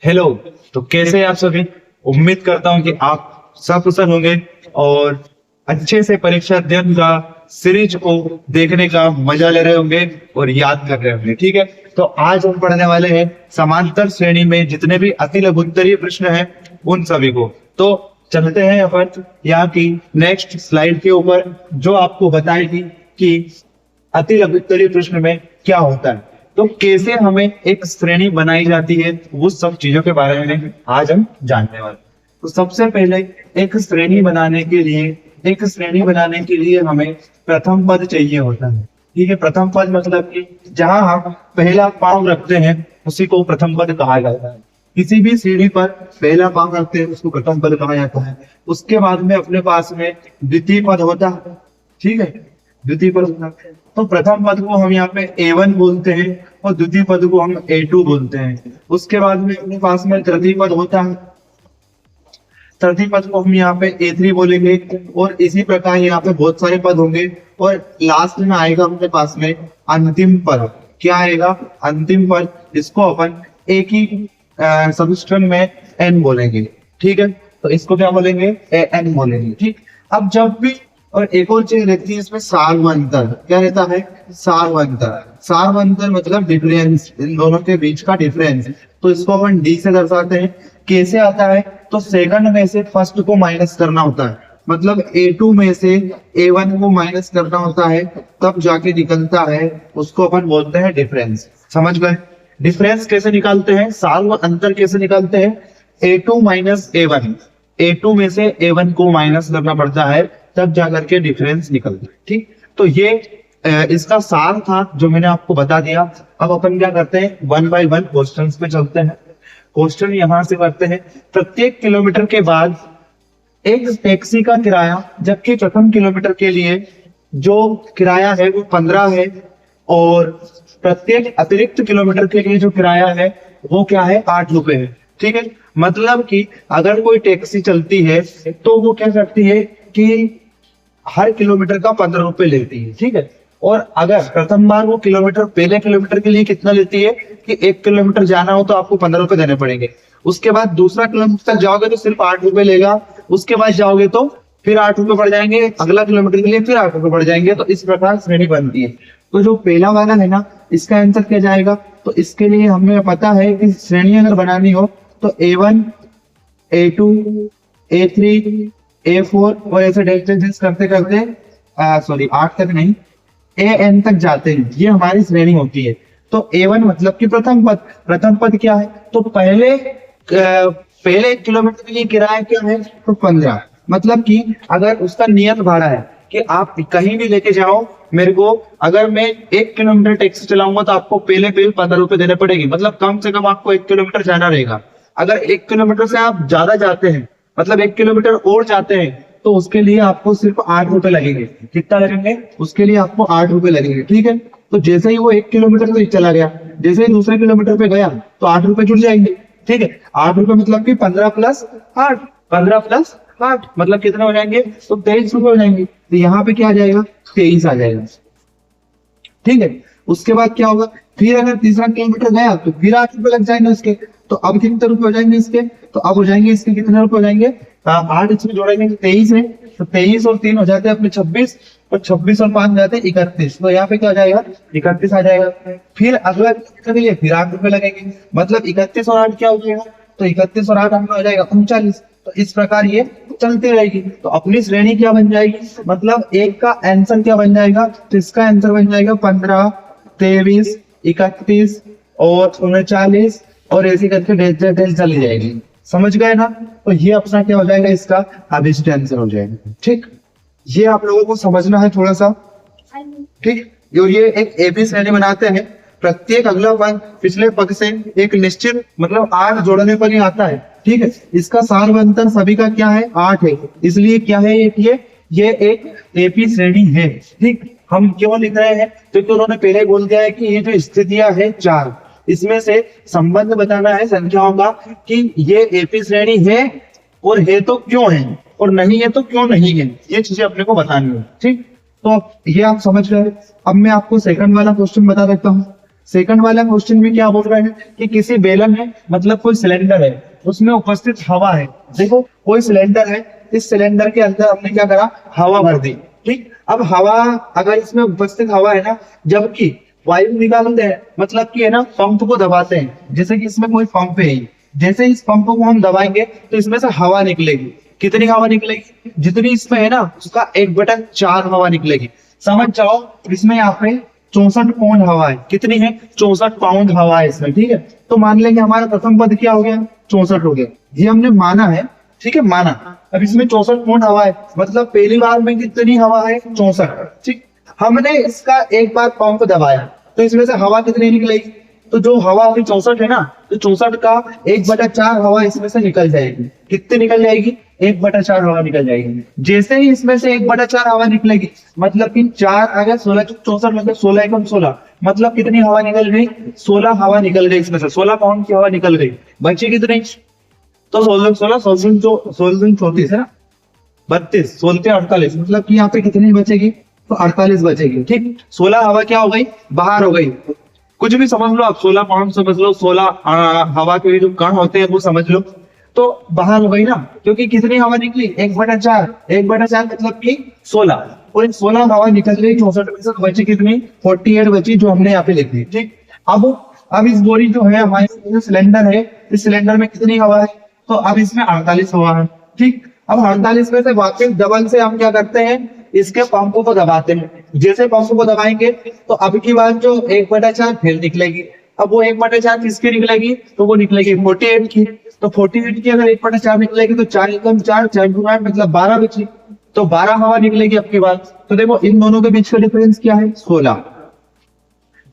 Hello. तो कैसे हैं आप सभी? उम्मीद करता हूं कि आप सब कुशल होंगे और अच्छे से परीक्षा अध्ययन का सीरीज को देखने का मजा ले रहे होंगे और याद कर रहे होंगे। ठीक है, तो आज हम पढ़ने वाले हैं समांतर श्रेणी में जितने भी अति लघुत्तरीय प्रश्न हैं उन सभी को। तो चलते हैं अपन यहाँ की नेक्स्ट स्लाइड के ऊपर, जो आपको बताएगी कि अति लघुत्तरीय प्रश्न में क्या होता है, तो कैसे हमें एक श्रेणी बनाई जाती है, वो सब चीजों के बारे में आज हम जानने वाले हैं। तो सबसे पहले एक श्रेणी बनाने के लिए हमें प्रथम पद चाहिए होता है। ठीक है, प्रथम पद मतलब कि जहां हम पहला पांव रखते हैं उसी को प्रथम पद कहा जाता है। किसी भी सीढ़ी पर पहला पांव रखते हैं उसको प्रथम पद कहा जाता है। उसके बाद में अपने पास में द्वितीय पद होता है। ठीक है, द्वितीय पद होता है, तो प्रथम पद को हम यहाँ पे A1 बोलते हैं और द्वितीय पद को हम A2 बोलते हैं। उसके बाद में अपने पास में तृतीय पद होता है, तृतीय पद को हम यहाँ पे A3 बोलेंगे और इसी प्रकार यहाँ पे बहुत सारे पद होंगे। और लास्ट में आएगा अपने पास में अंतिम पद। क्या आएगा? अंतिम पद, जिसको अपन एक ही सबस्ट्रिंग में N बोलेंगे। ठीक है, तो इसको क्या बोलेंगे? N बोलेंगे। ठीक, अब जब भी, और एक और चीज रहती है इसमें सार्वंतर। क्या रहता है? सार्वंतर मतलब डिफरेंस, इन दोनों के बीच का डिफरेंस। तो इसको अपन D से दर्शाते हैं। कैसे आता है? तो सेकंड में से फर्स्ट को माइनस करना होता है, मतलब A2 में से A1 को माइनस करना होता है, तब जाके निकलता है, उसको अपन बोलते हैं डिफरेंस। समझ गए? डिफरेंस कैसे निकालते हैं, सार्वंतर कैसे निकालते हैं? A2 माइनस A1, A2 में से A1 को माइनस करना पड़ता है, तब जाकर के डिफरेंस निकलता है। ठीक, तो ये इसका सार था जो मैंने आपको बता दिया। अब अपन क्या करते हैं, 1 बाय 1 क्वेश्चंस पे चलते हैं। क्वेश्चन यहां से करते हैं, प्रत्येक किलोमीटर के बाद एक टैक्सी का किराया, जबकि प्रथम किलोमीटर के लिए जो किराया है वो 15 है और प्रत्येक अतिरिक्त किलोमीटर के लिए जो किराया है वो क्या है? 8 रुपए है। ठीक है, मतलब कि अगर कोई टैक्सी चलती है तो वो क्या करती है कि हर किलोमीटर का 15 रुपए लेती है। ठीक है, और अगर प्रथम बार वो किलोमीटर, पहले किलोमीटर के लिए कितना लेती है कि 1 किलोमीटर जाना हो तो आपको 15 रुपए देने पड़ेंगे। उसके बाद दूसरा किलोमीटर तक जाओगे तो सिर्फ 8 रुपए लेगा। उसके बाद जाओगे तो फिर 8 रुपए बढ़ जाएंगे, अगला किलोमीटर के लिए फिर 8 रुपए बढ़ जाएंगे। तो इस प्रकार श्रेणी बनती है। तो जो पहला वाला है ना, इसका आंसर क्या जाएगा? तो इसके लिए हमें पता है कि श्रेणी अगर बनानी हो तो A1, A2, A3, A4 और ऐसे डेल्टा करते करते 8 तक नहीं, AN तक जाते हैं। ये हमारी श्रेणी होती है। तो A1 मतलब कि प्रथम पद। प्रथम पद क्या है? तो पहले 1 किलोमीटर के लिए किराया क्या है? तो 15। मतलब कि अगर उसका नियत भाड़ा है कि आप कहीं भी लेके जाओ मेरे को, अगर मैं 1 किलोमीटर टैक्सी चलाऊंगा तो आपको पहले 15 रुपए देने पड़ेगी। मतलब कम से कम आपको 1 किलोमीटर जाना रहेगा। अगर 1 किलोमीटर से आप ज्यादा जाते हैं, मतलब 1 किलोमीटर और जाते हैं, तो उसके लिए आपको सिर्फ 8 रुपए लगेंगे। कितना लगेंगे? उसके लिए आपको 8 रुपए लगेंगे। ठीक है, तो जैसे ही वो 1 किलोमीटर से चला गया, जैसे ही दूसरे किलोमीटर पे गया तो 8 रुपए जुड़ जाएंगे। ठीक है, 8 रुपए मतलब कि 15 प्लस 8, 15 प्लस 8 मतलब कितने हो जाएंगे? तो 23 रुपए हो जाएंगे। तो यहाँ पे क्या आ जाएगा? 23 आ जाएगा। ठीक है, उसके बाद क्या होगा? फिर अगर तीसरा किलोमीटर गया तो फिर 8 रुपए लग जाएंगे उसके। तो अब कितने रुपए हो जाएंगे इसके? तो अब हो जाएंगे इसके कितने रुपए हो जाएंगे? 8 इसमें जोड़ेंगे 23 है, तो 23 और 3 हो जाते हैं अपने 26, और 26 और 5 जाते हैं 31। तो यहाँ पे क्या हो जाएगा? 31 आ जाएगा। फिर अगला किलोमीटर के लिए फिर 8 रुपए लगेंगे, मतलब 31 और 8 क्या हो जाएगा? तो 31 और 8 हो जाएगा 39। तो इस प्रकार ये चलती रहेगी। तो अपनी श्रेणी क्या बन जाएगी? मतलब एक का आंसर क्या बन जाएगा? तो इसका आंसर बन जाएगा 15, 23, 31 और 39, और ऐसे करके डेल चली जाएगी। समझ गए ना? तो ये अपना क्या हो जाएगा? इसका अभिष्ट आंसर हो जाएगा। ठीक, ये आप लोगों को समझना है थोड़ा सा। ठीक, जो ये एक एबी श्रेणी बनाते हैं, प्रत्येक अगला पद पिछले पद से एक निश्चित मतलब 8 जोड़ने पर ही आता है। ठीक है, इसका सार्वंतर सभी का क्या है? 8 है। इसलिए क्या है ये एक एपी श्रेणी है। ठीक, हम क्यों लिख रहे हैं? क्योंकि उन्होंने पहले बोल दिया है कि ये जो स्थितियां है 4, इसमें से संबंध बताना है संख्याओं का कि ये एपी श्रेणी है, और है तो क्यों है, और नहीं है तो क्यों नहीं है। ये चीजें अपने को बतानी है। ठीक, तो ये आप समझ गए। अब मैं आपको सेकंड वाला क्वेश्चन बता देता हूँ। सेकंड वाला क्वेश्चन में क्या बोल रहे हैं कि किसी बेलन में मतलब कोई सिलेंडर है, उसमें उपस्थित हवा है। देखो कोई सिलेंडर है, इस सिलेंडर के अंदर हमने क्या करा, हवा भर दी। ठीक, अब हवा अगर इसमें उपस्थित हवा है ना, जबकि वायु निकालते हैं, मतलब कि है ना पंप को दबाते हैं, जैसे कि इसमें कोई पंप है, जैसे इस पंप को हम दबाएंगे तो इसमें से हवा निकलेगी। कितनी हवा निकलेगी, जितनी इसमें है ना उसका 1/4 हवा निकलेगी। समझ जाओ, इसमें यहाँ पे 64 पाउंड हवा है। कितनी है, 64 पाउंड हवा है इसमें। ठीक है, तो मान लेंगे हमारा प्रथम पद क्या हो गया, 64 हो गया। ये हमने माना है, ठीक है, माना। अब इसमें 64 पाउंड हवा है, मतलब पहली बार में कितनी हवा है, 64। ठीक, हमने इसका एक बार पंप दबाया तो इसमें से हवा कितनी निकलेगी, तो जो हवा अभी 64 है ना, तो 64 का 1/4 हवा इसमें से निकल जाएगी। कितनी निकल जाएगी, 1/4 हवा निकल जाएगी। जैसे ही इसमें से 1/4 हवा निकलेगी, मतलब कि 4 आ गया, 16 64 मतलब 16 एकम 16, मतलब कितनी हवा निकल गई, 16 हवा निकल गई। इसमें से 16 पाउंड की हवा निकल गई। बची कितनी, तो 16 16 34 है ना, 32 16 48, मतलब कि यहाँ पे कितनी बचेगी, तो 48 बचेगी। ठीक, 16 हवा क्या हो गई, बाहर हो गई। कुछ भी समझ लो आप, 16 पाउंड समझ लो, 16 हवा के जो कण होते हैं वो समझ लो, तो बाहर हो गई ना, क्योंकि कितनी हवा निकली, 1/4 1/4 मतलब कि 16, और 16 हवा निकल गई 64 में से, तो बची कितनी, 48 बची, जो हमने यहाँ पे लिख दी। ठीक, अब इस बोरी जो है हमारे सिलेंडर है, इस सिलेंडर में कितनी हवा है, तो अब इसमें 48 हवा है। ठीक, अब 48 में से वापस डबल से हम क्या करते हैं, इसके पंप को दबाते हैं। जैसे पंप को दबाएंगे तो अब की बात जो 1/4 फिर निकलेगी। अब वो 1/4 किसकी निकलेगी, तो वो निकलेगी 48 की। तो 48 की अगर 1/4 निकलेगी तो 4 एकम 4 4 गुना 8 मतलब 12 बची, तो 12 हवा निकलेगी अब की बात। तो देखो इन दोनों के बीच का डिफरेंस क्या है, 16।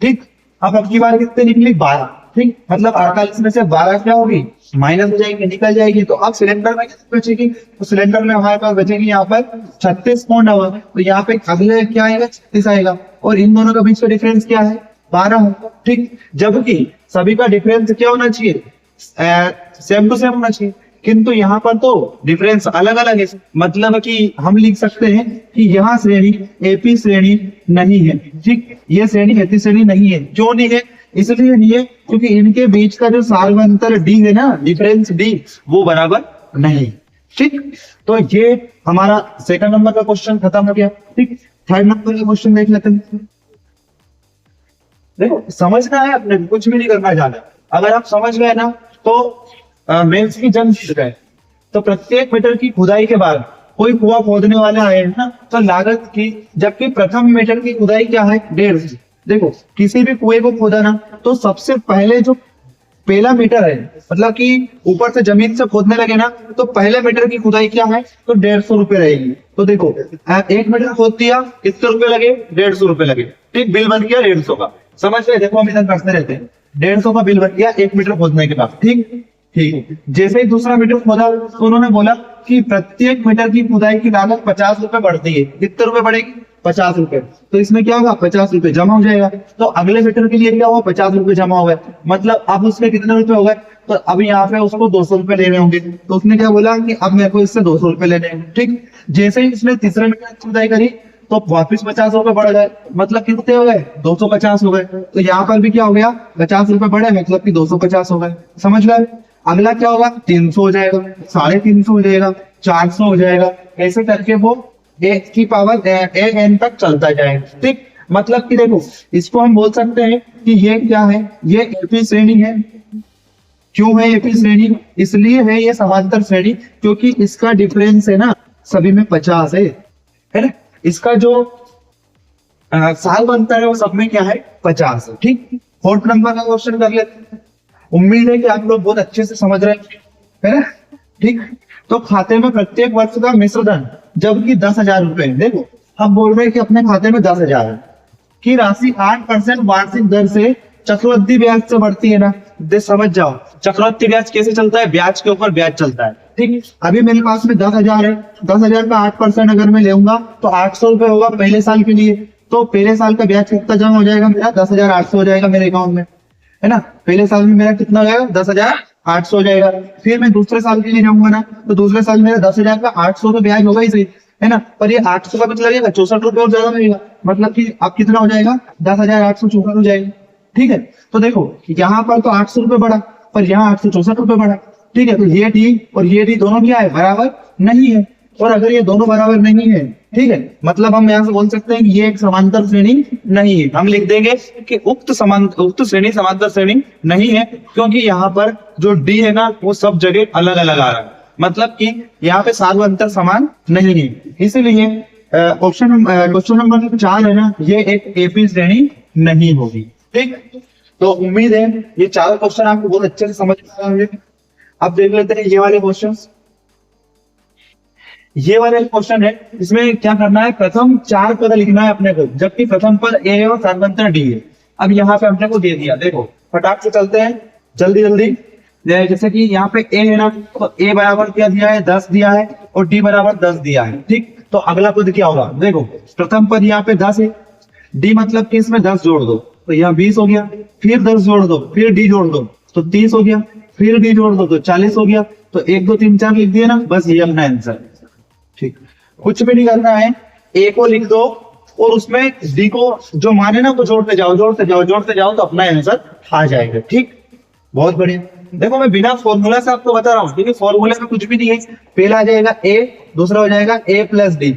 ठीक, अब की बार कितने निकली, 12। ठीक, मतलब 48 में से 12 क्या होगी, माइनस हो जाएगी, निकल जाएगी। तो अब सिलेंडर में कितनी बचेगी, तो सिलेंडर में हमारे पास बचेगी यहाँ पर 36 पाउंड हवा। तो यहाँ पे अगले क्या आएगा, 36 आएगा, और इन दोनों के बीच का डिफरेंस क्या है, 12 होगा। ठीक, जबकि सभी का डिफरेंस क्या होना चाहिए, सेम टू सेम होना चाहिए, किंतु यहाँ पर तो डिफरेंस अलग अलग है। मतलब कि हम लिख सकते हैं कि यहाँ श्रेणी एपी श्रेणी नहीं है। ठीक, ये श्रेणी एपी श्रेणी नहीं है। क्यों नहीं है, इसलिए नहीं है क्योंकि इनके बीच का जो सार्वंतर डी है ना, डिफरेंस डी, वो बराबर नहीं। ठीक, तो ये हमारा सेकंड नंबर का क्वेश्चन खत्म हो गया। ठीक, थर्ड नंबर का क्वेश्चन देख लेते हैं। देखो समझना है अपने, कुछ भी नहीं करना ज्यादा। अगर आप समझ गए ना तो मेंस की जंग जीत गए। तो प्रत्येक मीटर की खुदाई के बाद कोई कुआं खोदने वाला है ना, तो लागत की, जबकि प्रथम मीटर की खुदाई क्या है, 150। देखो किसी भी कुएं को खोदा ना, तो सबसे पहले जो पहला मीटर है, मतलब कि ऊपर से जमीन से खोदने लगे ना, तो पहले मीटर की खुदाई क्या है, तो 150 रुपए रहेगी। तो देखो 1 मीटर खोद दिया, कितने रुपए लगे, 150 रुपए लगे। ठीक, बिल बन गया 150 का। समझ गए, देखो हम इधर करते रहते हैं, 150 का बिल बन गया 1 मीटर खोदने के बाद। ठीक, ठीक, जैसे ही दूसरा मीटर खोदा तो उन्होंने बोला कि प्रत्येक मीटर की खुदाई की लागत 50 रुपए बढ़ती है। कितने रुपए बढ़ेगी, 50 रुपए। तो इसमें क्या होगा, 50 रुपए जमा हो जाएगा। तो अगले मीटर के लिए क्या हुआ, 50 रुपए जमा हो गए, मतलब अब उसमें कितने रुपए हो गए, तो अब यहाँ पे उसको 200 रुपए लेने होंगे। तो उसने क्या बोला कि अब मेरे को इससे 200 रुपए लेने हैं। ठीक, जैसे ही इसने तीसरे मीटर की खुदाई करी तो वापिस 50 रुपए बढ़ गए, मतलब कितने हो गए, 250 हो गए। तो यहाँ पर भी क्या हो गया, 50 रुपए बढ़े, मतलब कि 250 हो गए। समझ गए, अगला क्या होगा, 300 हो जाएगा, 350 हो जाएगा, 400 हो जाएगा, ऐसे करके वो एक की पावर एन तक चलता जाएगा। ठीक, मतलब कि देखो इसको हम बोल सकते हैं कि ये क्या है, ये एपी श्रेणी है। क्यों है एपी श्रेणी, इसलिए है ये समांतर श्रेणी क्योंकि इसका डिफरेंस है ना सभी में 50 है ना। इसका जो साल बनता है वो सब में क्या है, 50 है। ठीक, फोर्थ नंबर का क्वेश्चन कर लेते हैं। उम्मीद है कि आप लोग बहुत अच्छे से समझ रहे हैं, है ना। ठीक, तो खाते में प्रत्येक वर्ष का मिश्र धन जबकि 10,000 रुपए, देखो हम बोल रहे हैं कि अपने खाते में 10,000 है की राशि 8% वार्षिक दर से चक्रवृद्धि ब्याज से बढ़ती है ना। दे समझ जाओ चक्रवृद्धि ब्याज कैसे चलता है, ब्याज के ऊपर ब्याज चलता है। ठीक, अभी मेरे पास में 10,000 है, 10,000 का 8% अगर मैं लेऊंगा तो 800 रुपए होगा पहले साल के लिए। तो पहले साल का ब्याज कितना जमा हो जाएगा मेरा, 10,800 हो जाएगा मेरे अकाउंट में, है ना। पहले साल में मेरा कितना हो जाएगा, 10,800 हो जाएगा। फिर मैं दूसरे साल के लिए जाऊंगा ना, तो दूसरे साल मेरा 10,000 का 800 तो ब्याज होगा ही सही, है ना। पर ये 800 का कुछ लगेगा, 64 रुपए और ज्यादा लगेगा, मतलब कि अब कितना हो जाएगा, 10,864 हो जाएगा। ठीक है, तो देखो यहाँ पर तो 800 रुपए बढ़ा, पर यहाँ 864 रुपए बढ़ा। ठीक है, तो ये डी और ये डी दोनों क्या है, बराबर नहीं है। और अगर ये दोनों बराबर नहीं है, ठीक है, मतलब हम यहाँ से बोल सकते हैं कि ये एक समांतर श्रेणी नहीं है। हम लिख देंगे कि उक्त श्रेणी समांतर श्रेणी नहीं है, क्योंकि यहाँ पर जो डी है ना वो सब जगह अलग अलग आ रहा है, मतलब कि यहाँ पे साधु अंतर समान नहीं है। इसीलिए क्वेश्चन नंबर 4 है ना, ये एक एपी श्रेणी नहीं होगी। ठीक, तो उम्मीद है ये चारों क्वेश्चन आपको बहुत अच्छे से समझ में आए होंगे। अब देख लेते हैं ये वाले क्वेश्चन। ये वाले क्वेश्चन है, इसमें क्या करना है, प्रथम 4 पद लिखना है अपने को, जबकि प्रथम पद ए है और साधारणतः डी है। अब यहाँ पे अपने को दे दिया, देखो फटाक से चलते हैं जल्दी जल्दी। जैसे कि यहाँ पे ए है ना, तो ए बराबर क्या दिया है, 10 दिया है, और डी बराबर 10 दिया है। ठीक, तो अगला पद क्या होगा, देखो प्रथम पद यहाँ पे 10 है, डी मतलब कि इसमें 10 जोड़ दो तो यहाँ 20 हो गया, फिर 10 जोड़ दो, फिर डी जोड़ दो तो 30 हो गया, फिर डी जोड़ दो तो 40 हो गया। तो 1 2 3 4 लिख दिया ना, बस ये अपना आंसर। ठीक, कुछ भी नहीं करना है, ए को लिख दो और उसमें डी को जो माने ना वो जोड़ते जाओ जोड़ते जाओ जोड़ते जाओ, तो अपना आंसर आ जाएगा। ठीक, बहुत बढ़िया। देखो मैं बिना फॉर्मूला से आपको बता रहा हूँ, क्योंकि फॉर्मूला में कुछ भी नहीं है। पहला आ जाएगा ए, दूसरा हो जाएगा ए प्लस डी,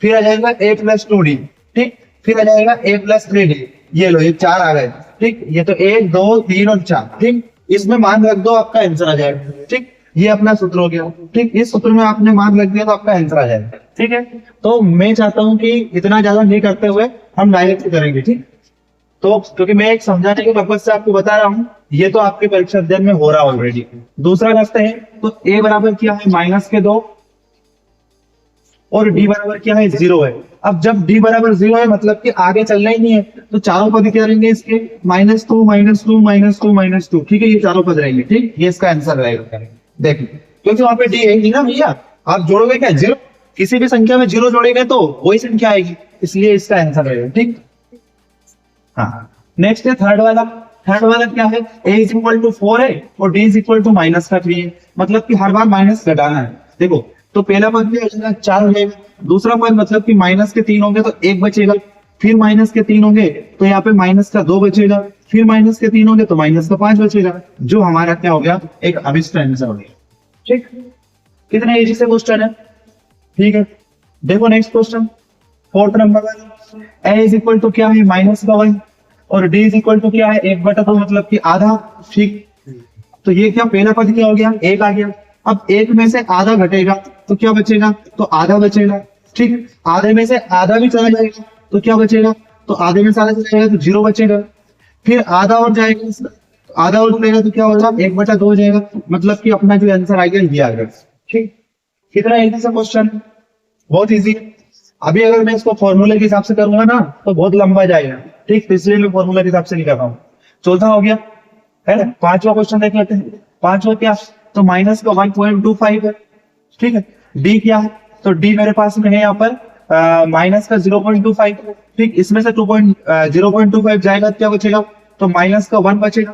फिर आ जाएगा ए प्लस 2d, ठीक, फिर आ जाएगा ए प्लस 3d। ये लो, ये 4 आ गए। ठीक, ये तो 1 2 3 और 4। ठीक, इसमें मान रख दो, आपका आंसर आ जाएगा। ठीक, ये अपना सूत्र हो गया। ठीक, इस सूत्र में आपने मान रख दिया तो आपका आंसर आ जाएगा। ठीक है, तो मैं चाहता हूं कि इतना ज्यादा नहीं करते हुए हम डायरेक्ट करेंगे। ठीक, तो क्योंकि मैं एक समझाने के पर्पज से आपको बता रहा हूँ, ये तो आपके परीक्षा अध्ययन में हो रहा है ऑलरेडी। दूसरा करते हैं, तो ए बराबर क्या है, -2 और डी बराबर क्या है, 0 है। अब जब डी बराबर 0 है मतलब कि आगे चलना ही नहीं है, तो चारों पद क्या रहेंगे इसके, -2 -2 -2 -2। ठीक है, ये चारों पद रहेंगे। ठीक, ये इसका आंसर रहेगा। देखिए, क्योंकि वहां पे डी है ही ना भैया, आप जोड़ोगे क्या, 0, किसी भी संख्या में 0 जोड़ेंगे तो वही संख्या आएगी, इसलिए इसका आंसर रहेगा। ठीक, हाँ, नेक्स्ट है थर्ड वाला। थर्ड वाला क्या है, a = 4 है और d = -3 है, मतलब कि हर बार माइनस घटाना है। देखो, तो पहला पद क्या हो जाएगा, 4 हो जाएगा। दूसरा पद मतलब कि माइनस के 3 होंगे तो 1 बचेगा, फिर माइनस के 3 होंगे तो यहाँ पे माइनस का 2 बचेगा, फिर माइनस के 3 होंगे तो माइनस का 5 बचेगा, जो हमारा क्या हो गया, एक अभिष्ट आंसर हो गया। ठीक, कितने इजी से क्वेश्चन है। ठीक है, देखो नेक्स्ट क्वेश्चन, फोर्थ नंबर वाला। a = क्या है, -1 और d = क्या है, 1/2, मतलब कि आधा। ठीक, तो ये क्या, पहला पद क्या हो गया, 1 आ गया। अब 1 में से आधा घटेगा तो क्या बचेगा, तो आधा बचेगा। ठीक, आधे में से आधा भी चला जाएगा तो क्या बचेगा, तो आधे में से आधा चला जाएगा तो 0 बचेगा। फिर आधा और जाएगा, आधा और जुड़ेगा तो क्या होगा, 1/2 हो जाएगा, मतलब कि अपना जो आंसर आ गया ये आ गया। ठीक, कितना इजी सा क्वेश्चन, बहुत इजी। अभी अगर मैं इसको फॉर्मूले के हिसाब से करूंगा ना तो बहुत लंबा जाएगा। ठीक, इसलिए मैं फॉर्मूला के हिसाब से नहीं कर रहा हूँ। चौथा हो गया है ना, पांचवा क्वेश्चन देख लेते हैं। पांचवा क्या, तो माइनस का 1.25 है। ठीक है, डी क्या है, तो डी मेरे पास में है यहाँ पर माइनस का 0.25। ठीक, इसमें से 0.25 जाएगा, क्या बचेगा, तो माइनस का 1 बचेगा।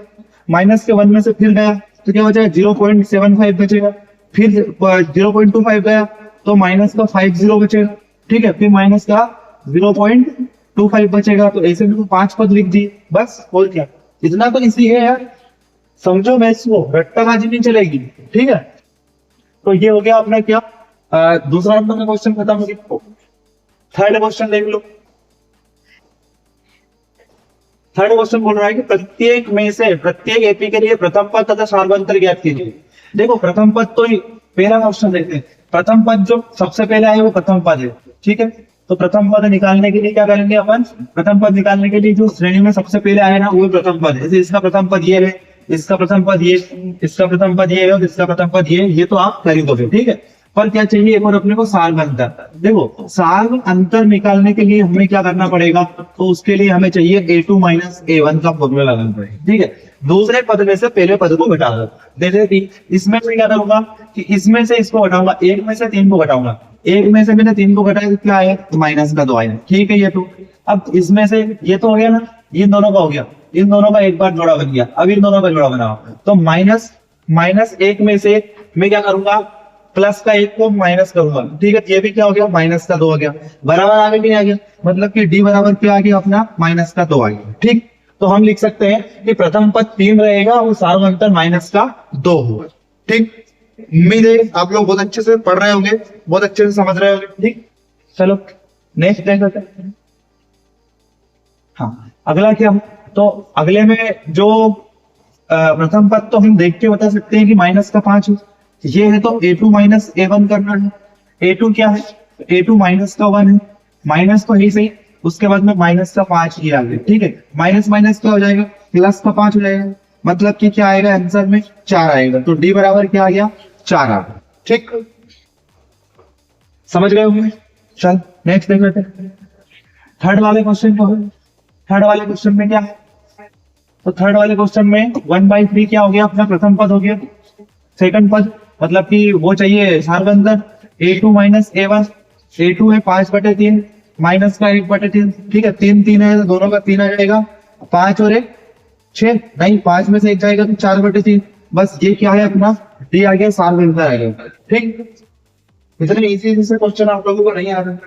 माइनस के 1 में से फिर गया तो क्या बचेगा, 0.75 बचेगा। फिर 0.25 गया तो माइनस का 50 बचेगा। ठीक है, फिर माइनस का 0.25 बचेगा। तो ऐसे में 5 पद लिख दिए, बस। और क्या, इतना तो इसी है यार, समझो। मैं इसको रट्टाबाजी नहीं चलेगी। ठीक है, तो ये हो गया अपना क्या, दूसरा नंबर का क्वेश्चन खत्म हो गया। थर्ड क्वेश्चन देख लो। थर्ड क्वेश्चन बोल रहा है कि प्रत्येक में से प्रत्येक एपी के लिए प्रथम पद तथा सार्वंतर ज्ञात कीजिए। देखो, प्रथम पद तो पहला क्वेश्चन देखते हैं। प्रथम पद जो सबसे पहले आए वो प्रथम पद है। ठीक है, तो प्रथम पद निकालने के लिए क्या करेंगे अपन, प्रथम पद निकालने के लिए जो श्रेणी में सबसे पहले आए ना वो प्रथम पद है। जैसे इसका प्रथम पद ये है, इसका प्रथम पद ये, इसका प्रथम पद ये है और इसका प्रथम पद ये तो आप कर ही दोगे। ठीक है, पर क्या चाहिए, एक और अपने को सार्व अंतर। देखो, सार्व अंतर निकालने के लिए हमें क्या करना पड़ेगा, तो उसके लिए हमें चाहिए a2 - a1 का फॉर्मूला लगाना पड़ेगा। ठीक है, दूसरे पद में से पहले पद को घटा दो। जैसे कि इसमें मैं क्या करूंगा कि इसमें से इसको घटाऊंगा, 1 में से 3 को घटाऊंगा। 1 में से मैंने 3 को घटाया तो क्या आया, -2 आया। ठीक है, ये तो अब इसमें से ये तो हो गया ना, इन दोनों का हो गया, इन दोनों का एक बार जोड़ा बन गया। अब इन दोनों का जोड़ा बनाओ, तो -1 में से मैं क्या करूंगा, प्लस का 1 को माइनस करूंगा। ठीक है, ये भी क्या हो गया, -2 हो गया। बराबर आगे भी आ गया, मतलब कि डी बराबर क्या आ गया अपना, -2 आ गया। ठीक, तो हम लिख सकते हैं कि प्रथम पद 3 रहेगा और सार्वंतर माइनस का 2 होगा। ठीक, उम्मीद है आप लोग बहुत अच्छे से पढ़ रहे होंगे, बहुत अच्छे से समझ रहे होंगे। ठीक, चलो नेक्स्ट देख लेते हैं। हाँ, अगला क्या, तो अगले में जो प्रथम पद तो हम देख के बता सकते हैं कि माइनस का 5 है, ये है तो a2 माइनस a1 करना है। a2 क्या है, a2 माइनस का 1 है, माइनस तो ही सही, उसके बाद में माइनस का 5 ही आ गया। ठीक है, माइनस माइनस क्या हो जाएगा, प्लस का 5 हो जाएगा, मतलब कि क्या आएगा आंसर में 4 आएगा। तो डी बराबर क्या आ गया, 4 आ गया। ठीक, समझ गए होंगे। चल नेक्स्ट देख लेते हैं थर्ड वाले क्वेश्चन को। थर्ड वाले क्वेश्चन में क्या है, तो थर्ड वाले क्वेश्चन में 1/3 क्या हो गया, अपना प्रथम पद हो गया। सेकंड पद मतलब कि वो चाहिए सार्वंतर a2 माइनस a1, a2 है 5/3 माइनस का 1/3। ठीक है, 3 3 है तो दोनों का 3 आ जाएगा, 5 और 1 6, नहीं 5 में से 1 जाएगा तो 4/3। बस ये क्या है अपना डी आ गया, सार्वंतर आ गया। ठीक, इतने इजी से क्वेश्चन आप लोगों को नहीं आ रहा।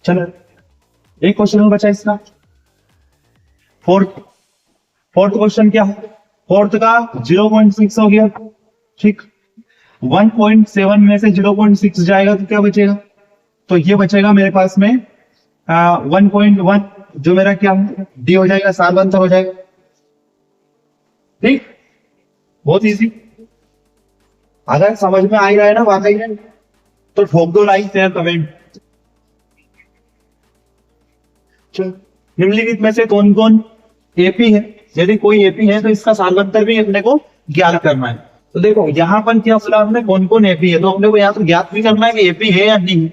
चलो एक क्वेश्चन और बचा इसका, फोर्थ क्वेश्चन क्या है, फोर्थ का 0.6 हो गया। ठीक, 1.7 में से 0.6 जाएगा तो क्या बचेगा, तो ये बचेगा मेरे पास में 1.1, जो मेरा क्या है डी हो जाएगा, सार्वंतर हो जाएगा। ठीक, बहुत इजी। अगर समझ में आ ही रहा है ना वाकई में, तो ठोक दो लाइक शेयर कमेंट। निम्नलिखित में से कौन कौन एपी है, यदि कोई एपी है तो इसका सार्वंतर भी अपने को ज्ञात करना है। तो देखो यहाँ पर क्या बोला हमने, कौन कौन एपी है, तो अपने को यहाँ पर ज्ञात भी करना है कि एपी है या नहीं।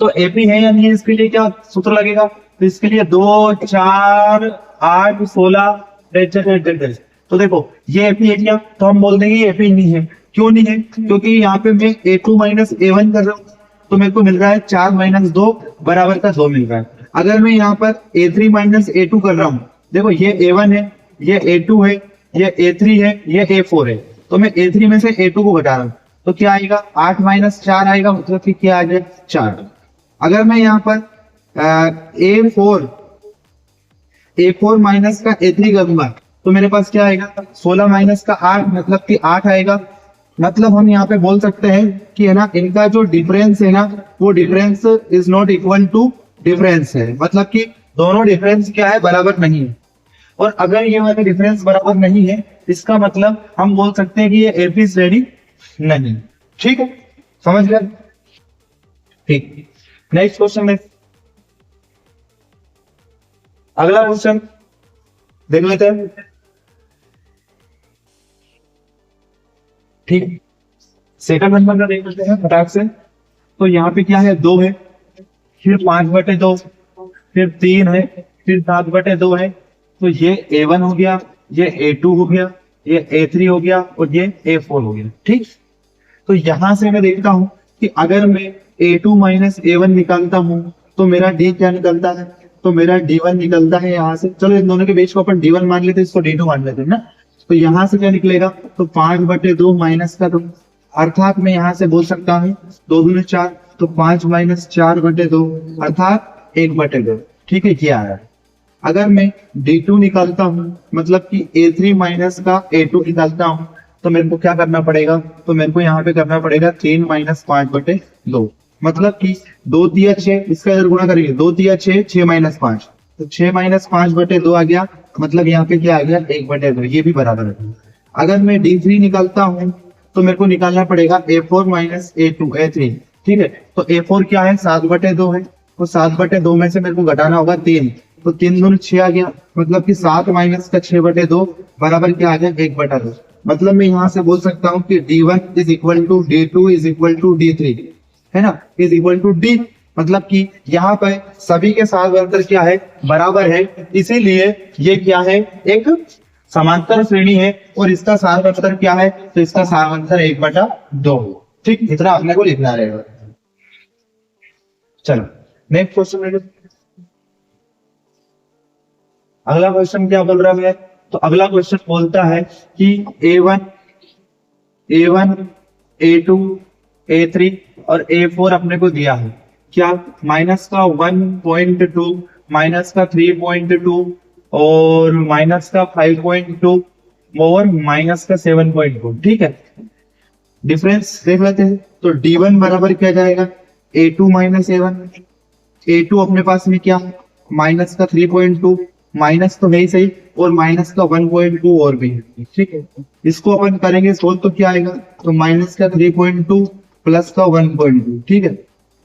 तो एपी है या नहीं, इसके लिए क्या सूत्र लगेगा, तो इसके लिए 2 4 8 16। तो देखो ये एपी है क्या, तो हम बोल देंगे एपी नहीं है। क्यों नहीं है, क्योंकि यहाँ पे मैं a2 माइनस a1 कर रहा हूँ, तो मेरे को मिल रहा है 4 माइनस 2 बराबर का 2 मिल रहा है। अगर मैं यहाँ पर a3 माइनस a2 कर रहा हूँ, देखो ये a1 है, ये a2 है, ये a3 है, ये a4 है, तो मैं a3 में से a2 को घटा रहा हूँ, तो क्या आएगा 8 माइनस 4 आएगा, मतलब कि क्या आ जाए 4। अगर मैं यहाँ पर a4 माइनस का a3 करूंगा, तो मेरे पास क्या आएगा 16 माइनस का 8, मतलब कि 8 आएगा। मतलब हम यहाँ पे बोल सकते हैं कि है ना, इनका जो डिफरेंस है ना, वो difference is not equal to difference है, मतलब कि दोनों डिफरेंस क्या है, बराबर नहीं है। और अगर ये वाले डिफरेंस बराबर नहीं है, इसका मतलब हम बोल सकते हैं कि ये एपी श्रेणी नहीं। ठीक है, समझ गए। ठीक, नेक्स्ट क्वेश्चन में अगला क्वेश्चन देख लेते हैं। ठीक, सेकंड नंबर का देख लेते हैं फटाक से। तो यहाँ पे क्या है, 2 है, फिर 5/2, फिर 3 है, फिर 7/2 है। तो ये a1 हो गया, ये a2 हो गया, ये a3 हो गया और ये a4 हो गया। ठीक, तो यहां से मैं देखता हूं कि अगर मैं a2 माइनस a1 निकालता हूं तो मेरा d क्या निकलता है, तो मेरा d1 निकलता है यहाँ से। चलो इन दोनों के बीच को अपन d1 मान लेते हैं, इसको d2 मान लेते हैं ना। तो यहाँ से क्या निकलेगा, तो 5/2 माइनस का 2, अर्थात मैं यहाँ से बोल सकता हूँ 2 दूनी 4, तो 5 माइनस 4/2 अर्थात 1/2। ठीक है, ये आ रहा है। अगर मैं d2 निकालता हूँ, मतलब कि a3 माइनस का a2 निकालता हूँ, तो मेरे को क्या करना पड़ेगा, तो मेरे को यहाँ पे करना पड़ेगा 3 माइनस 5/2, मतलब कि 2 दिया 6, इसका इधर गुणा करेंगे, 2 दिया 6, 6 माइनस 5, तो 6 माइनस 5/2 आ गया, मतलब यहाँ पे क्या आ गया 1/2, ये भी बराबर है। अगर मैं d3 निकालता हूँ तो मेरे को निकालना पड़ेगा a4 माइनस a3। ठीक है, तो a4 क्या है 7/2 है, तो 7/2 में से मेरे को घटाना होगा 3, तो 3 दूनी 6 आ गया, मतलब कि 7 माइनस का 6/2 बराबर क्या आ गया 1/2। मतलब मैं यहाँ से बोल सकता हूँ कि d1 is equal to d2 is equal to d3, है ना, इज इक्वल टू d। मतलब कि यहाँ पर सभी के सार्वंतर क्या है, बराबर है, इसीलिए ये क्या है, एक समांतर श्रेणी है और इसका सार्वंतर क्या है, तो इसका सार्वंतर 1/2। ठीक, इतना अपने को लिखना रहेगा। चलो नेक्स्ट क्वेश्चन। अगला क्वेश्चन क्या बोल रहा है, तो अगला क्वेश्चन बोलता है कि a1, a2, a3 और a4 अपने को दिया है। क्या माइनस का 1.2, माइनस का 3.2 और माइनस का 5.2 और माइनस का 7.2। ठीक है, डिफरेंस देख लेते हैं। तो D1 बराबर क्या जाएगा, A2 माइनस A1। A2 अपने पास में क्या, माइनस का 3.2, माइनस तो नहीं सही, और माइनस का 1.2 और भी है। ठीक है, इसको अपन करेंगे सोल्व तो क्या आएगा, तो माइनस का 3.2 प्लस का 1.2। ठीक है,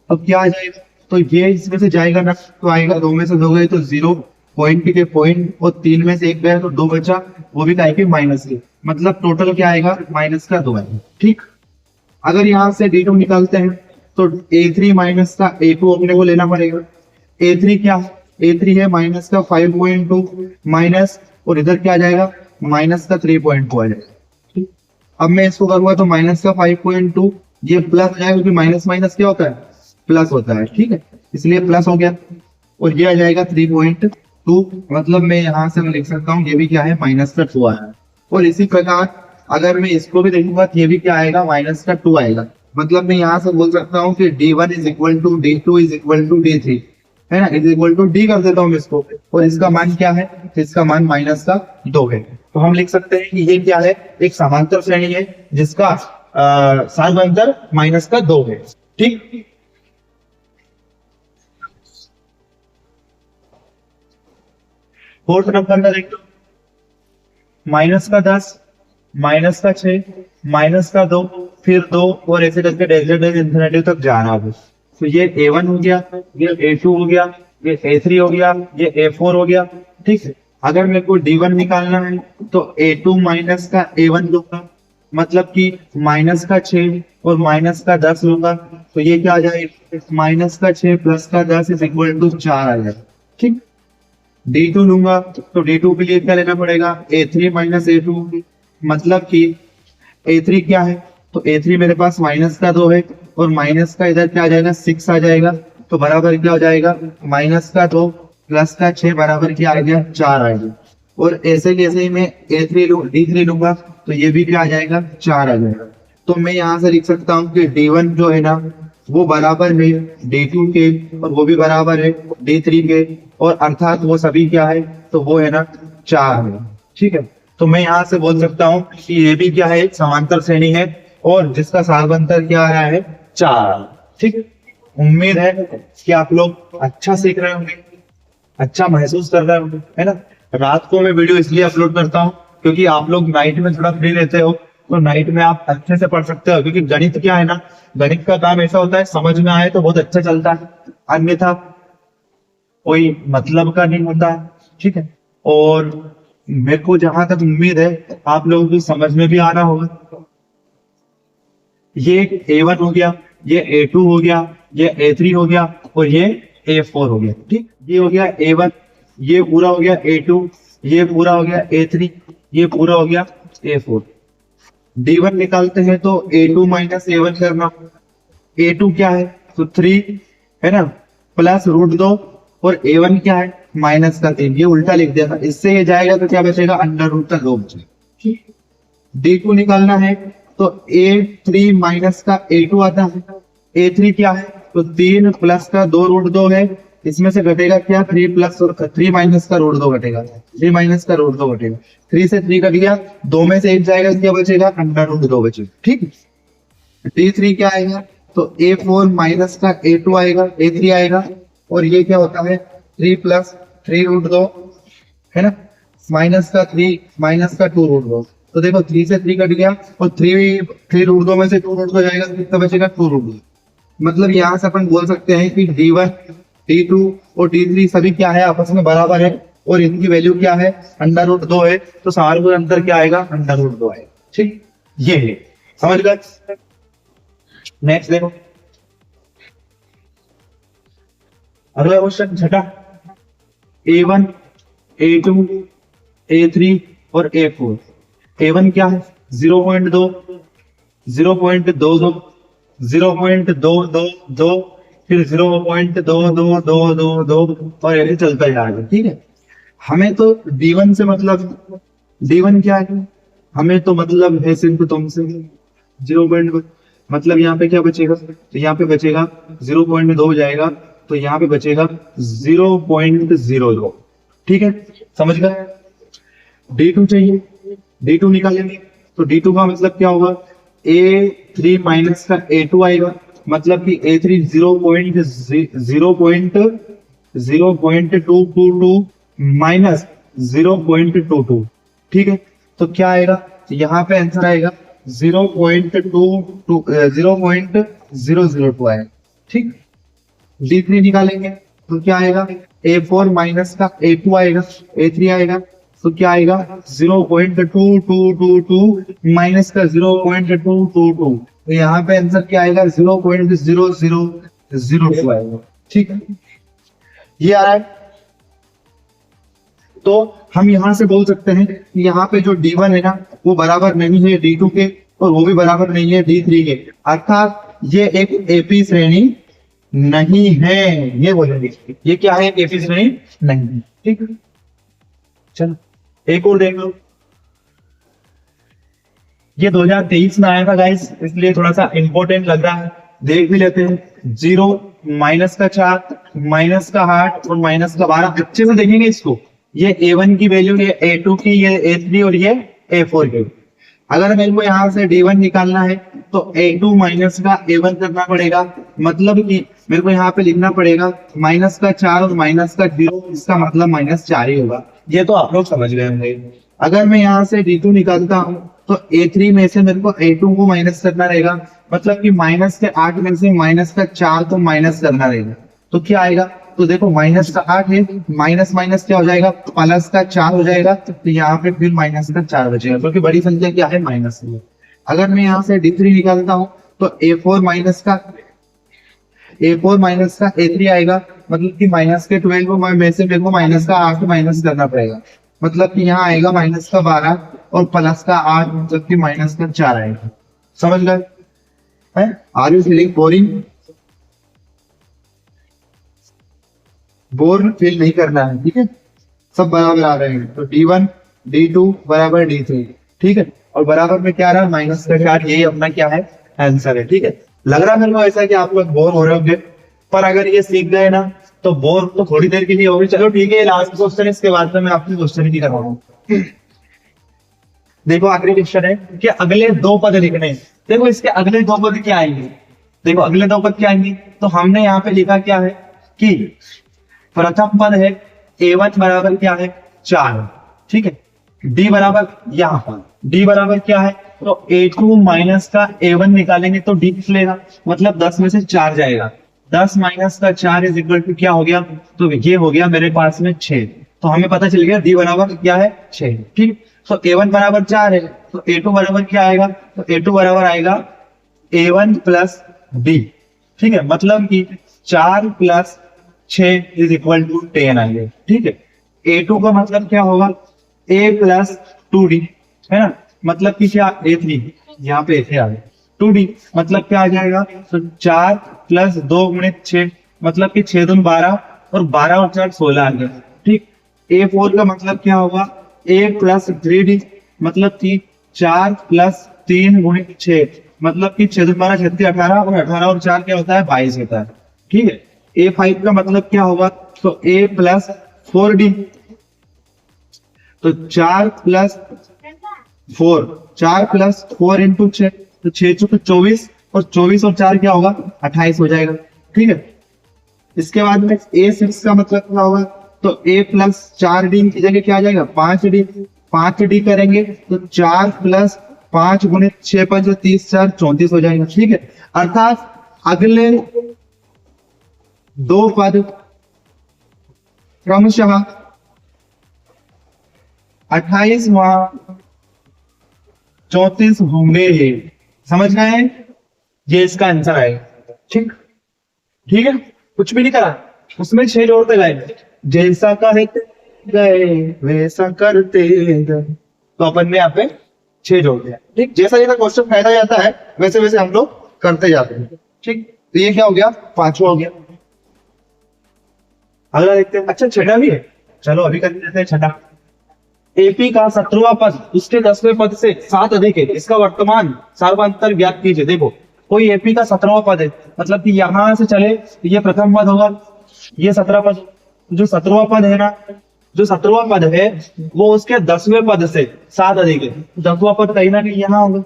अब क्या आ जाएगा, तो ये इसमें से जाएगा ना, तो आएगा, दो में से दो गए तो जीरो, पॉइंट के पॉइंट, और तीन में से एक गया तो दो बचा, वो भी काय के माइनस के, मतलब टोटल क्या आएगा, माइनस का 2 आएगा। ठीक, अगर यहाँ से D2 निकालते हैं तो A3 माइनस का A2 अपने को लेना पड़ेगा। A3 क्या है, A3 है माइनस का 5.2 माइनस, और इधर क्या आ जाएगा, माइनस का 3.2 आ जाएगा। ठीक, अब मैं इसको करूंगा तो माइनस का 5.2 ये प्लस आ जाएगा, क्योंकि माइनस माइनस क्या होता है, प्लस होता है। ठीक है, इसलिए प्लस हो गया, और ये आ जाएगा 3.2, मतलब मैं यहाँ से मैं लिख सकता हूँ ये भी क्या है, माइनस का 2 आया है। और इसी प्रकार अगर मैं इसको भी देखूंगा तो ये भी क्या आएगा, माइनस का 2 आएगा। मतलब मैं यहाँ से बोल सकता हूँ कि D1 is equal to D2 is equal to D3, है ना, इज इक्वल टू D कर देता हूँ इसको, और इसका मान क्या है, इसका मान माइनस का 2 है। तो हम लिख सकते हैं कि ये क्या है, एक समांतर श्रेणी है जिसका साधारणतर माइनस का 2 है। ठीक, फोर्थ नंबर का देख लो, माइनस का 10, माइनस का 6, माइनस का 2, फिर 2, और ऐसे करके डेल्टा इंफिनिटी तक जाना है। तो ये A1 हो गया, ये A2 हो गया, ये A3 हो गया, ये A4 हो गया। ठीक है, अगर मेरे को D1 निकालना है तो A2 माइनस का A1 लूंगा, मतलब कि माइनस का 6 और माइनस का 10 लूंगा, तो ये क्या आ जाएगा, माइनस का 6 प्लस का 10 इज इक्वल टू 4 आ जाएगा। ठीक, D2 लूंगा तो D2 के लिए क्या लेना पड़ेगा, A3 माइनस A2, मतलब कि A3 क्या है, तो A3 मेरे पास माइनस का 2 है, और माइनस का इधर क्या आ जाएगा, 6 आ जाएगा, तो बराबर क्या हो जाएगा, माइनस का 2 प्लस का 6 बराबर क्या आ गया, 4 आ गया। और ऐसे जैसे ही मैं D3 लूंगा तो ये भी क्या आ जाएगा, 4 आ जाएगा। तो मैं यहाँ से लिख सकता हूँ कि D1 जो है ना वो बराबर है D2 के, और वो भी बराबर है D3 के, और अर्थात वो सभी क्या है, तो वो है ना 4 है। ठीक है, तो मैं यहाँ से बोल सकता हूँ कि ये भी क्या है, एक समांतर श्रेणी है, और जिसका साधारणतर क्या आ रहा है, 4। ठीक, उम्मीद है कि आप लोग अच्छा सीख रहे होंगे, अच्छा महसूस कर रहे होंगे, है ना। रात को मैं वीडियो इसलिए अपलोड करता हूँ क्योंकि आप लोग नाइट में थोड़ा फ्री रहते हो, तो नाइट में आप अच्छे से पढ़ सकते हो, क्योंकि गणित क्या है ना, गणित का काम ऐसा होता है, समझ में आए तो बहुत अच्छा चलता है, अन्यथा कोई मतलब का नहीं होता है। ठीक है, और मेरे को जहां तक उम्मीद है आप लोगों की समझ में भी आ रहा होगा। ये A1 हो गया, ये A2 हो गया, ये A3 हो गया, और ये A4 हो गया। ठीक, ये हो गया A1, ये पूरा हो गया A2, ये पूरा हो गया A3, ये पूरा हो गया A4। D1 निकालते हैं तो A2 माइनस A1 करना, A2 क्या है, तो 3 है ना, प्लस √2, और A1 क्या है, माइनस का 3, ये उल्टा लिख देना, इससे ये जाएगा तो क्या बचेगा, √2 बचेगा। D2 निकालना है तो A3 माइनस का A2 आता है, A3 क्या है, तो 3 प्लस का 2 √2 है, इसमें से घटेगा क्या, 3 प्लस 3 माइनस का √2 घटेगा, 3 माइनस का √2 घटेगा, 3 से 3 कट गया, 2 में से 1 जाएगा, क्या बचेगा, √2 बचेगा। ठीक, D3 क्या आएगा, तो A4 माइनस का A2 आएगा, A3 आएगा, और ये क्या होता है, 3 प्लस 3 √2, है ना, माइनस का 3 माइनस का 2 √2, तो देखो 3 से 3 कट गया, और 3 √2 में से 2 √2 जाएगा, कितना बचेगा, 2 √2। मतलब यहाँ से अपन बोल सकते हैं कि D1 D2 और D3 सभी क्या है, आपस में बराबर है, और इनकी वैल्यू क्या है, √2 है, तो सारे में अंतर क्या आएगा, √2 आएगा। ठीक, ये है, समझ गए। नेक्स्ट देखो, अगला क्वेश्चन छठा, A1 A2 A3 और A4। A1 क्या है, 0.2 0.22 0.222, फिर 0.2222 और ऐसे चलता जाएगा। ठीक है, हमें तो D1 से मतलब, D1 क्या है, हमें तो मतलब है सिर्फ तुमसे 0.1, मतलब यहाँ पे क्या बचेगा, तो यहाँ पे बचेगा 0.2 हो जाएगा, तो यहाँ पे बचेगा 0.02। ठीक है, समझ गए। D2 चाहिए, D2 निकालेंगे, तो D2 का मतलब क्या होगा, A3 माइनस का A2 आएगा, मतलब कि A3 0.222 माइनस 0.22। ठीक है, तो क्या आएगा, तो यहाँ पे आंसर आएगा 0.002 आएगा। ठीक, D3 निकालेंगे तो क्या आएगा, A4 माइनस का A2 आएगा, A3 आएगा, तो क्या आएगा 0.2222 माइनस का 0.222, तो यहाँ पे आंसर क्या आएगा 0.0002 आएगा। ठीक है, ये आ रहा है। तो हम यहां से बोल सकते हैं कि यहाँ पे जो D1 है ना वो बराबर नहीं है D2 के, और वो भी बराबर नहीं है D3 के, अर्थात ये एक एपी श्रेणी नहीं है, ये बोलेंगे। ये क्या है, एपी श्रेणी नहीं है। ठीक है, चलो एक और देख लो। ये 2023 में आया था गाइस, इसलिए थोड़ा सा इंपॉर्टेंट लग रहा है, देख भी लेते हैं। 0 माइनस का 4 माइनस का 8 और माइनस का 12, अच्छे से देखेंगे इसको। ये A1 की वैल्यू, ये A2 की, ये A3 और ये A4 की। अगर मेरे को यहाँ से D1 निकालना है तो A2 माइनस का A1 करना पड़ेगा, मतलब कि मेरे को यहाँ पे लिखना पड़ेगा माइनस का 4 और माइनस का 0, इसका मतलब -4 ही होगा। ये तो आप लोग समझ गए होंगे। अगर मैं यहाँ से D2 निकालता हूँ तो A3 में से मेरे को A2 को माइनस करना रहेगा, मतलब कि माइनस के 8 में से माइनस का 4 को माइनस करना रहेगा, तो क्या आएगा, तो देखो माइनस का 8 है, माइनस माइनस क्या हो जाएगा, प्लस का 4 हो जाएगा, तो यहाँ पे फिर माइनस का 4 बचेगा, क्योंकि बड़ी संख्या क्या है, माइनस है। अगर मैं यहाँ से D3 निकालता हूँ तो A4 माइनस का A3 आएगा, मतलब कि माइनस के 12 में से मेरे को माइनस का 8 माइनस करना पड़ेगा, मतलब कि यहाँ आएगा माइनस का 12 और प्लस का 8, मतलब कि माइनस का 4 आएगा। समझ गए? Are you feeling boring? Bore feel नहीं करना है, ठीक है, सब बराबर आ रहे हैं। तो D1 D2 बराबर D3, ठीक है, और बराबर में क्या रहा, माइनस का 4, यही अपना क्या है, आंसर है। ठीक है, लग रहा है मेरे को ऐसा कि आप लोग बोर हो रहे होंगे, पर अगर ये सीख गए ना तो बोर तो थोड़ी देर के लिए होगी। चलो ठीक है, लास्ट क्वेश्चन, इसके बाद में मैं आपसे क्वेश्चन ही करवाऊंगा। देखो आखिरी क्वेश्चन है कि अगले दो पद लिखने। देखो इसके अगले दो पद क्या आएंगे, देखो अगले दो पद क्या आएंगे, तो हमने यहाँ पे लिखा क्या है कि प्रथम पद है A1 बराबर क्या है, 4, ठीक है, D बराबर, यहाँ पर D बराबर क्या है, तो A2 माइनस का A1 निकालेंगे तो D निकलेगा, मतलब 10 में से 4 जाएगा, 10 माइनस का 4 इज इक्वल टू क्या हो गया, तो ये हो गया मेरे पास में 6। तो हमें पता चल गया D बराबर क्या है, 6। ठीक, तो A1 बराबर 4 है, तो A2 बराबर क्या आएगा, तो A2 बराबर आएगा A1 प्लस D। ठीक है, मतलब कि 4 प्लस 6 इज इक्वल टू 10 आएंगे। ठीक है, A2 का मतलब क्या होगा, A प्लस 2D, है ना, मतलब कि क्या, A3, यहाँ पे A3 आ गया, 2D मतलब क्या आ जाएगा, तो 4 प्लस 2 गुणित 6, मतलब कि 6 दूनी 12 और 12 और 4 16 आ गया। ठीक, A4 का मतलब क्या होगा, A प्लस 3D, मतलब कि 4 प्लस 3 गुणित 6, मतलब कि 6 दूनी 12 36 18 और 18 और 4 क्या होता है, 22 होता है। ठीक है, A5 का मतलब क्या होगा, तो A प्लस 4D, तो 4 प्लस 4 इंटू 6, तो 6 चौके 24 और 24 और 4 क्या होगा, 28 हो जाएगा। ठीक है, इसके बाद में A6 का मतलब क्या होगा, तो A प्लस 4D की जगह क्या आ जाएगा, 5D करेंगे तो 4 प्लस 5 गुणित 6 5 30 4 34 हो जाएगा। ठीक है, अर्थात अगले दो पद क्रमशः 28 व 34 होंगे। समझ गए, ये इसका आंसर आएगा। ठीक, ठीक है, कुछ भी नहीं करा, उसमें 6 जोड़ते गए, जैसा कहते गए वैसा करते गए, तो अपन ने यहाँ पे 6 जोड़ दिया। ठीक, जैसा जैसा क्वेश्चन फैला जाता है वैसे वैसे हम लोग करते जाते हैं। ठीक, तो ये क्या हो गया, 5वां हो गया। अगला देखते हैं, अच्छा छठा भी है, चलो अभी कर देते हैं छठा। एपी का 17वां पद उसके 10वें पद से 7 अधिक है, इसका वर्तमान सार्वंतर ज्ञात कीजिए। देखो कोई एपी का 17वां पद है, मतलब कि यहां से चले तो ये प्रथम पद होगा, ये 17 पद। जो 17वां पद है ना, जो 17वां पद है वो उसके 10वें पद से 7 अधिक है। 10वां पद कहीं ना कहीं यहाँ होगा।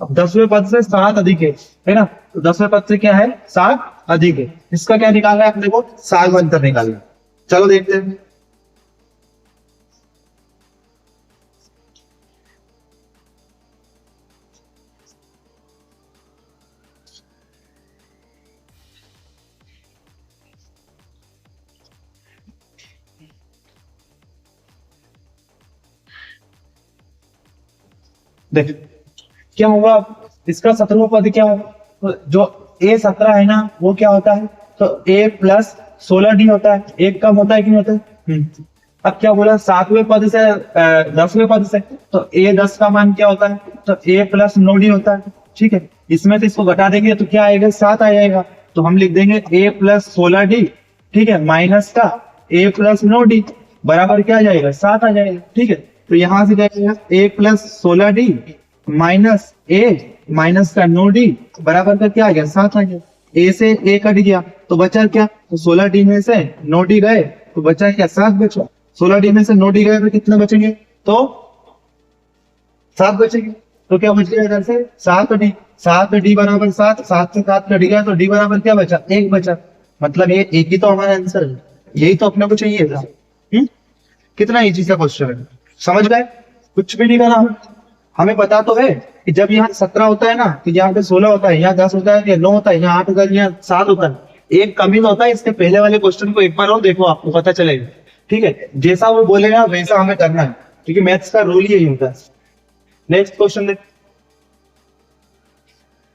अब 10वें पद से 7 अधिक है ना, तो 10वें पद से क्या है, 7 अधिक है। इसका क्या निकालना है अपने को, साग अंतर निकालना है। चलो देखते हैं। देख क्या होगा, इसका 17वां पद क्या होगा, तो जो A17 है ना वो क्या होता है, तो A प्लस 16D होता है। एक कम होता है कि नहीं होता है? अब क्या बोला, 7वें पद से 10वें पद से, तो A10 का मान क्या होता है, तो A प्लस 9D होता है। ठीक है, इसमें से इसको घटा देंगे तो क्या आएगा, 7 आ जाएगा। तो हम लिख देंगे A प्लस 16D, ठीक है, माइनस का A प्लस 9D बराबर क्या आ जाएगा, 7 आ जाएगा। ठीक है, तो यहां से क्या जाएगा, A plus 16D minus A minus का 9D बराबर का क्या आ गया, 7 आ गया। A से A कट गया तो बचा क्या, तो 16D में से 9D गए तो बचा क्या, 7 बचा। 16D में से 9D गए तो कितने बचेंगे, तो 7 बचेंगे। तो क्या बच गया इधर से, 7D। 7D बराबर 7, 7 से 7 कट गया तो D बराबर क्या बचा, 1 बचा। मतलब ये एक ही तो हमारा आंसर है, यही तो अपने को चाहिए था। कितना इजी सा क्वेश्चन है, समझ गए, कुछ भी नहीं करना। हमें पता तो है कि जब यहाँ 17 होता है ना तो यहाँ पे 16 होता है, यहाँ 10 होता है, यहाँ 9 होता है, यहाँ 8 होता है, यहाँ 7 होता है। एक कमी तो होता है। इसके पहले वाले क्वेश्चन को एक बार और देखो, आपको पता चलेगा। ठीक है, जैसा वो बोलेगा वैसा हमें करना है, क्योंकि मैथ्स का रूल ही यही होता है। नेक्स्ट क्वेश्चन देख,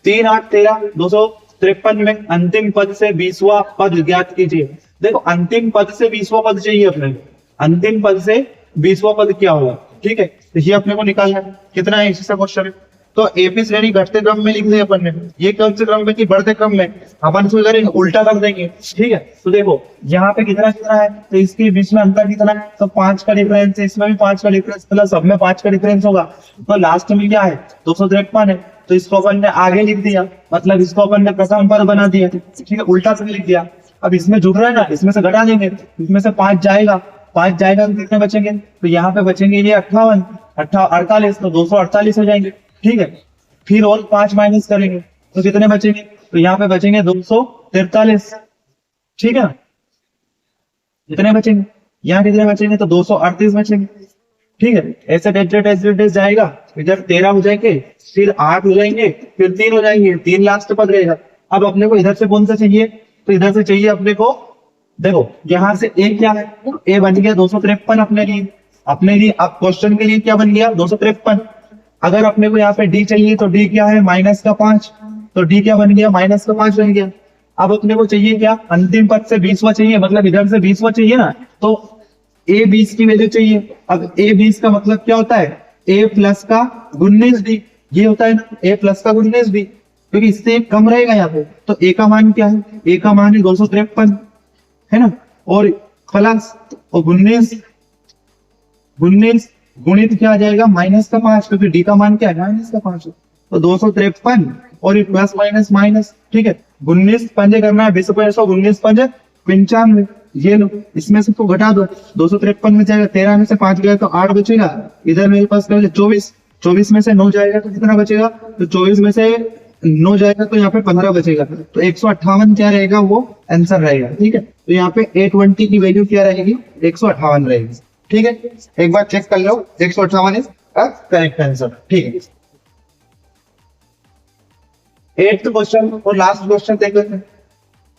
3 8 13 253 में अंतिम पद से 20वां पद ज्ञात कीजिए। देखो अंतिम पद से 20वां पद चाहिए अपने, अंतिम पद से 20वां पद क्या होगा। ठीक है, तो ये अपने को निकालना है। कितना है इसी से क्वेश्चन है, तो एपी श्रेणी घटते क्रम में लिख दिया अपन ने, ये कौन से क्रम में कि बढ़ते क्रम में, अपन इसको करेंगे उल्टा कर देंगे। ठीक है, तो देखो यहाँ पे कितना कितना है, तो इसके बीच में अंतर कितना है, तो 5 का डिफरेंस है, इसमें भी 5 का डिफरेंस, मतलब सब में 5 का डिफरेंस होगा। तो लास्ट में क्या है, 253 है, तो इसको अपन ने आगे लिख दिया, मतलब इसको अपन ने प्रथम पद बना दिया। ठीक है, उल्टा से लिख दिया। अब इसमें जुड़ रहा है ना, इसमें से घटा देंगे, इसमें से 5 जाएगा, 5 जाएगा तो कितने बचेंगे, तो यहाँ पे बचेंगे ये 58 48, तो 248 हो जाएंगे। ठीक है, फिर और 5 माइनस करेंगे तो कितने बचेंगे, तो यहाँ पे बचेंगे 243। ठीक है, कितने बचेंगे, यहाँ कितने बचेंगे, तो 238 बचेंगे। ठीक है, ऐसे डेट जाएगा, इधर 13 हो जाएंगे, फिर 8 हो जाएंगे, फिर 3 हो जाएंगे, 3 लास्ट पद रहेगा। अब अपने को इधर से कौन सा चाहिए, तो इधर से चाहिए अपने को, देखो यहाँ से ए क्या है, ए बन गया 253 अपने लिए। अब क्वेश्चन के लिए क्या बन गया, 253। अगर अपने को यहाँ पे डी चाहिए तो डी क्या है, माइनस का 5, तो डी क्या बन गया, माइनस का 5 बन गया। अब अपने को चाहिए क्या, अंतिम पद से 20वां चाहिए, मतलब इधर से 20वां चाहिए ना, तो ए 20 की वैल्यू चाहिए। अब ए 20 का मतलब क्या होता है, ए प्लस का 19D, ये होता है ना, ए प्लस का 19D, क्योंकि इससे एक कम रहेगा यहाँ पे। तो ए का मान क्या है, ए का मान है 253 है ना, और प्लस और 19 गुणित क्या आ जाएगा, माइनस का 5, क्योंकि डी का मान क्या है, माइनस का 5। तो 253 और ये प्लस माइनस माइनस। ठीक है, 19 पंजे करना है, 19 पंजे 95, ये लो, इसमें से तो घटा दो, 253 में जाएगा, 13 में से 5 गया तो 8 बचेगा। इधर मेरे पास 24 में से 9 जाएगा तो कितना बचेगा, तो 24 में से 9 जाएगा तो यहाँ पे 15 बचेगा, तो 158 क्या रहेगा, वो आंसर रहेगा। ठीक है, तो यहाँ पे A20 की वैल्यू क्या रहेगी, 158 रहेगी। ठीक है, एक बार चेक कर लो, 158 इज करेक्ट आंसर। ठीक है, 8th क्वेश्चन और लास्ट क्वेश्चन देख लेते हैं।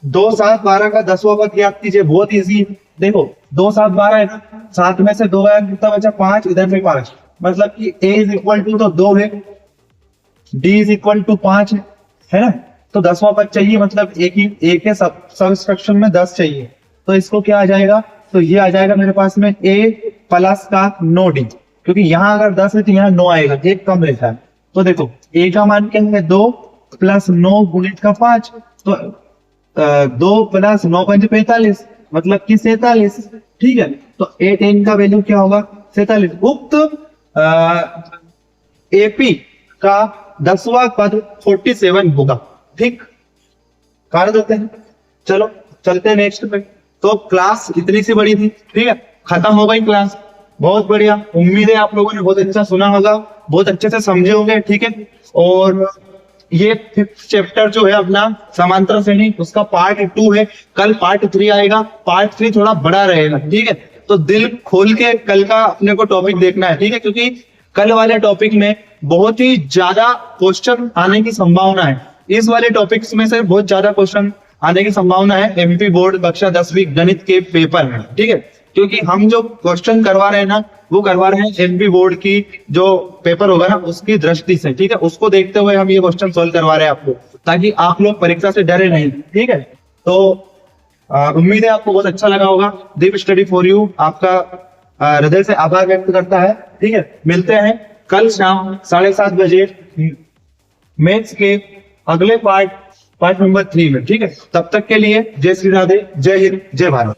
2 7 12 का 10वां पद ज्ञात कीजिए। बहुत इजी है, देखो 2 7 12 है ना, 7 में से 2 गया कितना बचा, 5, इधर से 5, मतलब कि a इज इक्वल टू तो 2 है, d इज इक्वल टू 5 है ना, तो 10वां पद चाहिए, मतलब एक के सबस्ट्रक्शन में 10 चाहिए। तो इसको क्या आ जाएगा, तो ये आ जाएगा मेरे पास में a प्लस का 9D, क्योंकि यहाँ अगर 10 है तो यहाँ 9 आएगा, एक कम रहता है। तो देखो a का मान क्या है, 2 प्लस 9 गुणित का 5, तो 2 प्लस 9 5 45, मतलब कि 47। ठीक है, तो A10 का वैल्यू क्या होगा, 47। उक्त एपी का 10वां पद 47 होगा। ठीक कर देते हैं। चलो चलते हैं नेक्स्ट पे। तो क्लास इतनी सी बड़ी थी, ठीक है, खत्म हो गई क्लास, बहुत बढ़िया। उम्मीद है आप लोगों ने बहुत अच्छा सुना होगा, बहुत अच्छे से समझे होंगे, ठीक है। और ये 5th चैप्टर जो है अपना समांतर श्रेणी, उसका पार्ट 2 है। कल पार्ट 3 आएगा, पार्ट 3 थोड़ा बड़ा रहेगा, ठीक है। तो दिल खोल के कल का अपने को टॉपिक देखना है, ठीक है, क्योंकि कल वाले टॉपिक में बहुत ही ज्यादा क्वेश्चन आने की संभावना है। इस वाले टॉपिक्स में से बहुत ज्यादा क्वेश्चन आने की संभावना है एमपी बोर्ड कक्षा 10वीं गणित के पेपर में, ठीक है। क्योंकि हम जो क्वेश्चन करवा रहे हैं ना, वो करवा रहे हैं एमपी बोर्ड की जो पेपर होगा ना, उसकी दृष्टि से, ठीक है। उसको देखते हुए हम ये क्वेश्चन सोल्व करवा रहे हैं आपको, ताकि आप लोग परीक्षा से डरे नहीं, ठीक है। तो उम्मीद है आपको बहुत अच्छा लगा होगा। दीप स्टडी फॉर यू आपका हृदय से आभार व्यक्त करता है, ठीक है। मिलते हैं कल शाम 7:30 बजे मैथ्स के अगले पार्ट नंबर 3 में, ठीक है। तब तक के लिए जय श्री राधे, जय हिंद, जय भारत।